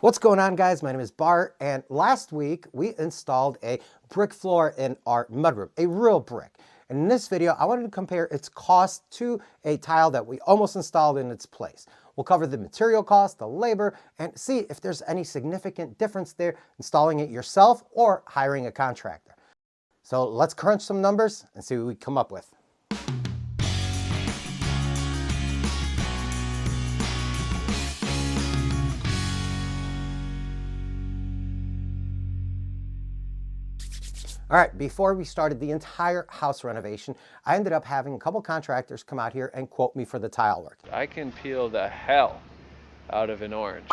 What's going on, guys? My name is Bart, and last week we installed a brick floor in our mudroom, a real brick. And in this video, I wanted to compare its cost to a tile that we almost installed in its place. We'll cover the material cost, the labor, and see if there's any significant difference there installing it yourself or hiring a contractor. So let's crunch some numbers and see what we come up with. All right, before we started the entire house renovation, I ended up having a couple contractors come out here and quote me for the tile work. I can peel the hell out of an orange.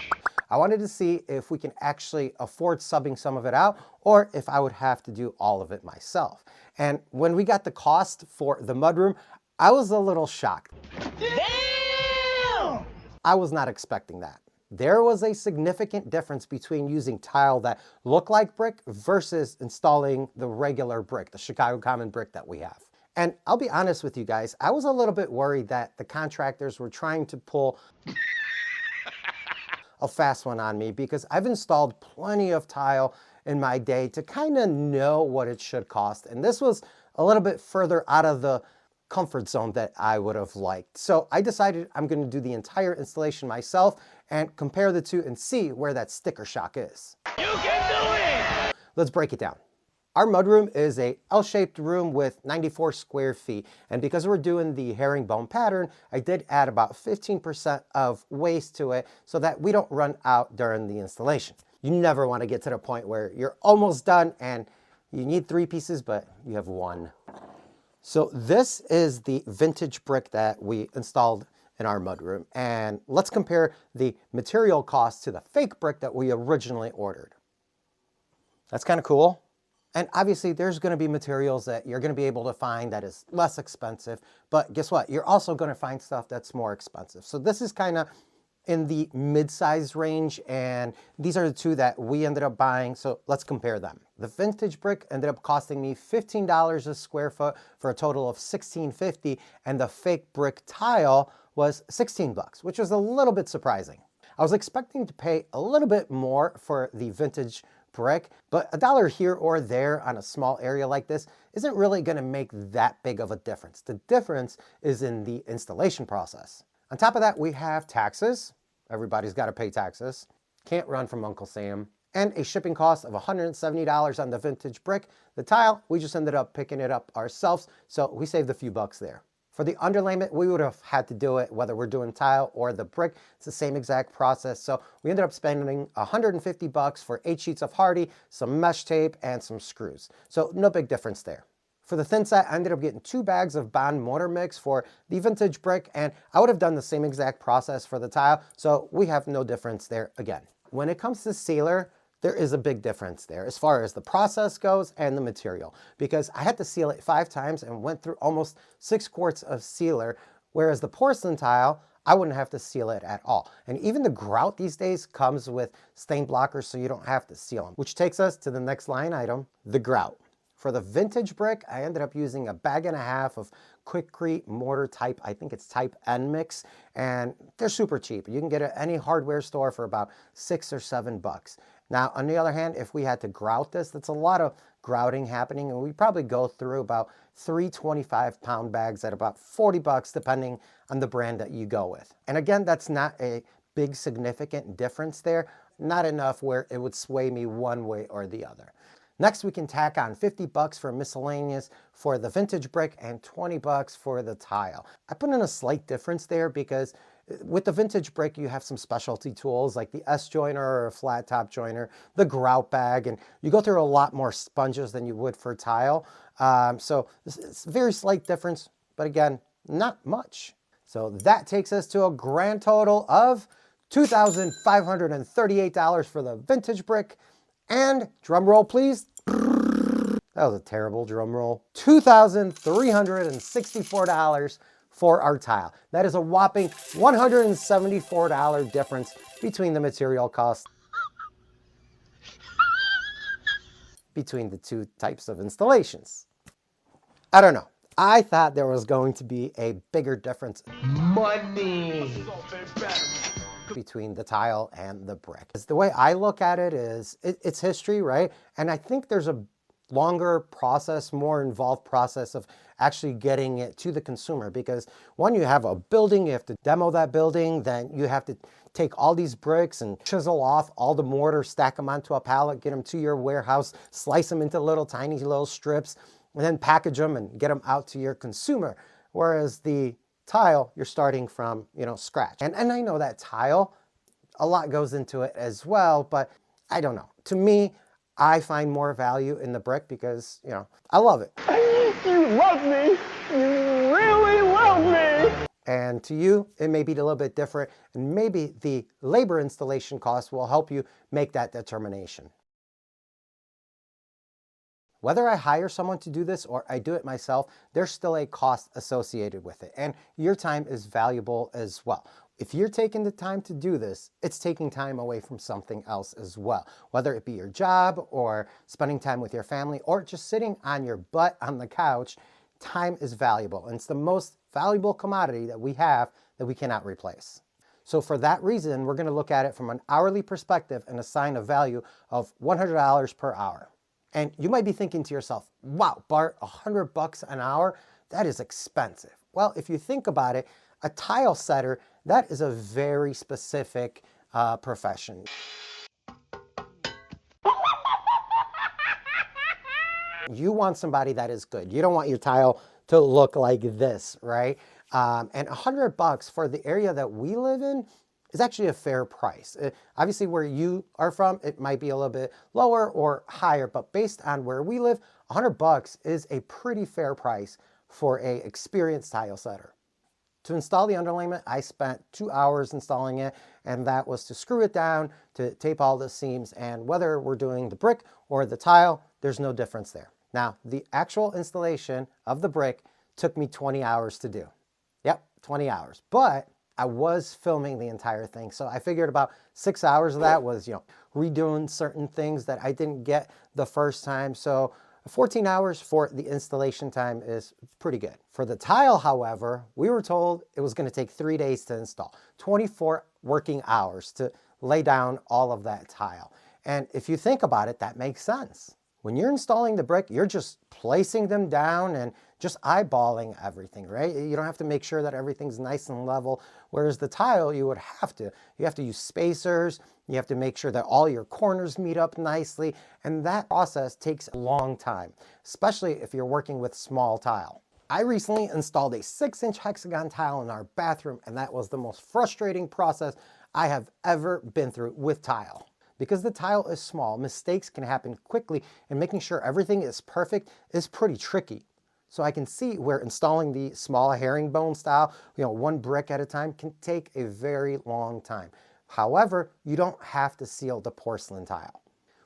I wanted to see if we can actually afford subbing some of it out or if I would have to do all of it myself. And when we got the cost for the mudroom, I was a little shocked. Damn! I was not expecting that. There was a significant difference between using tile that look like brick versus installing the regular brick, the Chicago common brick that we have. And I'll be honest with you guys, I was a little bit worried that the contractors were trying to pull a fast one on me because I've installed plenty of tile in my day to kind of know what it should cost. And this was a little bit further out of the comfort zone that I would have liked. So I decided I'm going to do the entire installation myself and compare the two and see where that sticker shock is. You can do it! Let's break it down. Our mudroom is a L-shaped room with 94 square feet. And because we're doing the herringbone pattern, I did add about 15% of waste to it so that we don't run out during the installation. You never want to get to the point where you're almost done and you need 3 pieces, but you have 1. So this is the vintage brick that we installed in our mudroom. And let's compare the material cost to the fake brick that we originally ordered. That's kind of cool. And obviously there's going to be materials that you're going to be able to find that is less expensive, but guess what? You're also going to find stuff that's more expensive. So this is kind of in the mid-size range, and these are the two that we ended up buying, so let's compare them. The vintage brick ended up costing me $15 a square foot for a total of $16.50, and the fake brick tile was 16 bucks, which was a little bit surprising. I was expecting to pay a little bit more for the vintage brick, but a dollar here or there on a small area like this isn't really going to make that big of a difference. The difference is in the installation process. On top of that, we have taxes. Everybody's got to pay taxes. Can't run from Uncle Sam. And a shipping cost of $170 on the vintage brick. The tile, we just ended up picking it up ourselves, so we saved a few bucks there. For the underlayment, we would have had to do it whether we're doing tile or the brick. It's the same exact process. So we ended up spending 150 bucks for 8 sheets of hardy, some mesh tape, and some screws. So no big difference there. For the thin set, I ended up getting 2 bags of bond mortar mix for the vintage brick, and I would have done the same exact process for the tile, so we have no difference there again. When it comes to sealer, there is a big difference there as far as the process goes and the material, because I had to seal it 5 times and went through almost 6 quarts of sealer, whereas the porcelain tile, I wouldn't have to seal it at all. And even the grout these days comes with stain blockers, so you don't have to seal them, which takes us to the next line item, the grout. For the vintage brick, I ended up using a bag and a half of Quikrete mortar type, I think it's type N mix, and they're super cheap. You can get it at any hardware store for about 6 or 7 bucks. Now, on the other hand, if we had to grout this, that's a lot of grouting happening, and we probably go through about 3 25-pound bags at about 40 bucks, depending on the brand that you go with. And again, that's not a big significant difference there, not enough where it would sway me one way or the other. Next, we can tack on 50 bucks for miscellaneous for the vintage brick and 20 bucks for the tile. I put in a slight difference there because with the vintage brick, you have some specialty tools like the S-joiner or a flat top joiner, the grout bag, and you go through a lot more sponges than you would for tile. So it's a very slight difference, but again, not much. So that takes us to a grand total of $2,538 for the vintage brick. And drum roll, please. That was a terrible drum roll. $2,364 for our tile. That is a whopping $174 difference between the material cost between the two types of installations. I don't know. I thought there was going to be a bigger difference. Money! between the tile and the brick. The way I look at it is it's history, right? And I think there's a longer process, more involved process of actually getting it to the consumer, because when you have a building, you have to demo that building, then you have to take all these bricks and chisel off all the mortar, stack them onto a pallet, get them to your warehouse, slice them into little tiny little strips, and then package them and get them out to your consumer. Whereas the tile, you're starting from, scratch. And I know that tile, a lot goes into it as well, but I don't know. To me, I find more value in the brick because, I love it. You love me. You really love me. And to you, it may be a little bit different, and maybe the labor installation cost will help you make that determination. Whether I hire someone to do this or I do it myself, there's still a cost associated with it, and your time is valuable as well. If you're taking the time to do this, it's taking time away from something else as well, whether it be your job or spending time with your family or just sitting on your butt on the couch. Time is valuable, and it's the most valuable commodity that we have that we cannot replace. So for that reason, we're going to look at it from an hourly perspective and assign a value of $100 per hour. And you might be thinking to yourself, wow, Bart, $100 an hour? That is expensive. Well, if you think about it, a tile setter, that is a very specific profession. You want somebody that is good. You don't want your tile to look like this, right? And $100 for the area that we live in is actually a fair price. Obviously, where you are from, it might be a little bit lower or higher, but based on where we live, $100 is a pretty fair price for an experienced tile setter. To install the underlayment, I spent 2 hours installing it, and that was to screw it down, to tape all the seams, and whether we're doing the brick or the tile, there's no difference there. Now, the actual installation of the brick took me 20 hours to do. Yep, 20 hours. But I was filming the entire thing, so I figured about 6 hours of that was, redoing certain things that I didn't get the first time. So 14 hours for the installation time is pretty good. For the tile, however, we were told it was going to take 3 days to install, 24 working hours to lay down all of that tile. And if you think about it, that makes sense. When you're installing the brick, you're just placing them down and just eyeballing everything, right? You don't have to make sure that everything's nice and level. Whereas the tile, you would have to. You have to use spacers. You have to make sure that all your corners meet up nicely. And that process takes a long time, especially if you're working with small tile. I recently installed a 6-inch hexagon tile in our bathroom, and that was the most frustrating process I have ever been through with tile. Because the tile is small, mistakes can happen quickly, and making sure everything is perfect is pretty tricky. So I can see where installing the small herringbone style, one brick at a time, can take a very long time. However, you don't have to seal the porcelain tile.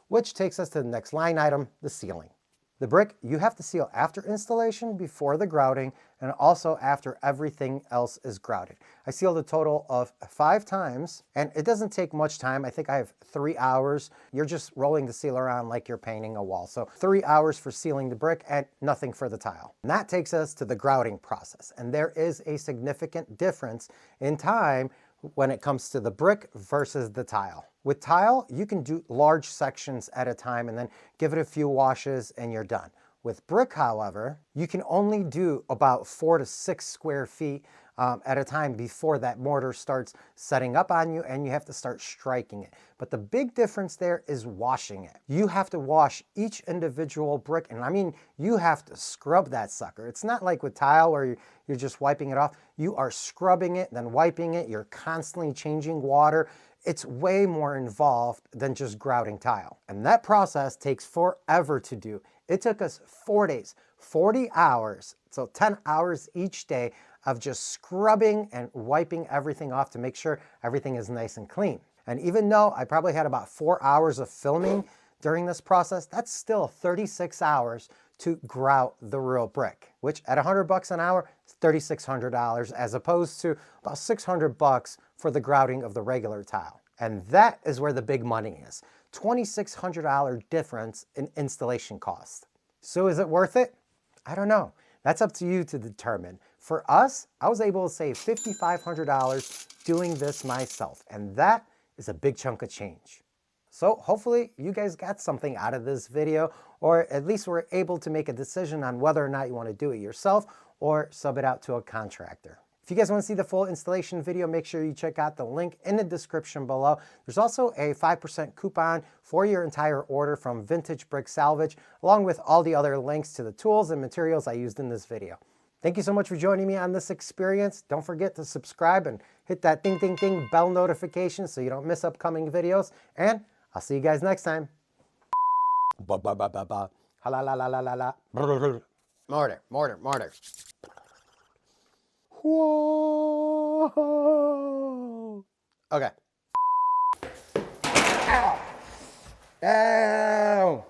Which takes us to the next line item, the sealing. The brick, you have to seal after installation, before the grouting, and also after everything else is grouted. I sealed a total of 5 times, and it doesn't take much time. I think I have 3 hours. You're just rolling the sealer on like you're painting a wall. So 3 hours for sealing the brick and nothing for the tile. And that takes us to the grouting process. And there is a significant difference in time when it comes to the brick versus the tile. With tile, you can do large sections at a time and then give it a few washes and you're done. With brick, however, you can only do about 4 to 6 square feet at a time before that mortar starts setting up on you and you have to start striking it. But the big difference there is washing it. You have to wash each individual brick, and I mean, you have to scrub that sucker. It's not like with tile where you're just wiping it off. You are scrubbing it, then wiping it. You're constantly changing water. It's way more involved than just grouting tile. And that process takes forever to do. It took us 4 days, 40 hours, so 10 hours each day of just scrubbing and wiping everything off to make sure everything is nice and clean. And even though I probably had about 4 hours of filming during this process, that's still 36 hours to grout the real brick, which at $100 an hour is $3,600 as opposed to about $600 for the grouting of the regular tile. And that is where the big money is. $2,600 difference in installation cost. So is it worth it? I don't know. That's up to you to determine. For us, I was able to save $5,500 doing this myself, and that is a big chunk of change. So hopefully you guys got something out of this video, or at least were able to make a decision on whether or not you want to do it yourself or sub it out to a contractor. If you guys want to see the full installation video, make sure you check out the link in the description below. There's also a 5% coupon for your entire order from Vintage Brick Salvage, along with all the other links to the tools and materials I used in this video. Thank you so much for joining me on this experience. Don't forget to subscribe and hit that ding, ding, ding bell notification so you don't miss upcoming videos. And I'll see you guys next time. Ba ba ba ba ba. Ha la la la la la la. Mortar, mortar, mortar. Whoa. Okay. Ow. Ow.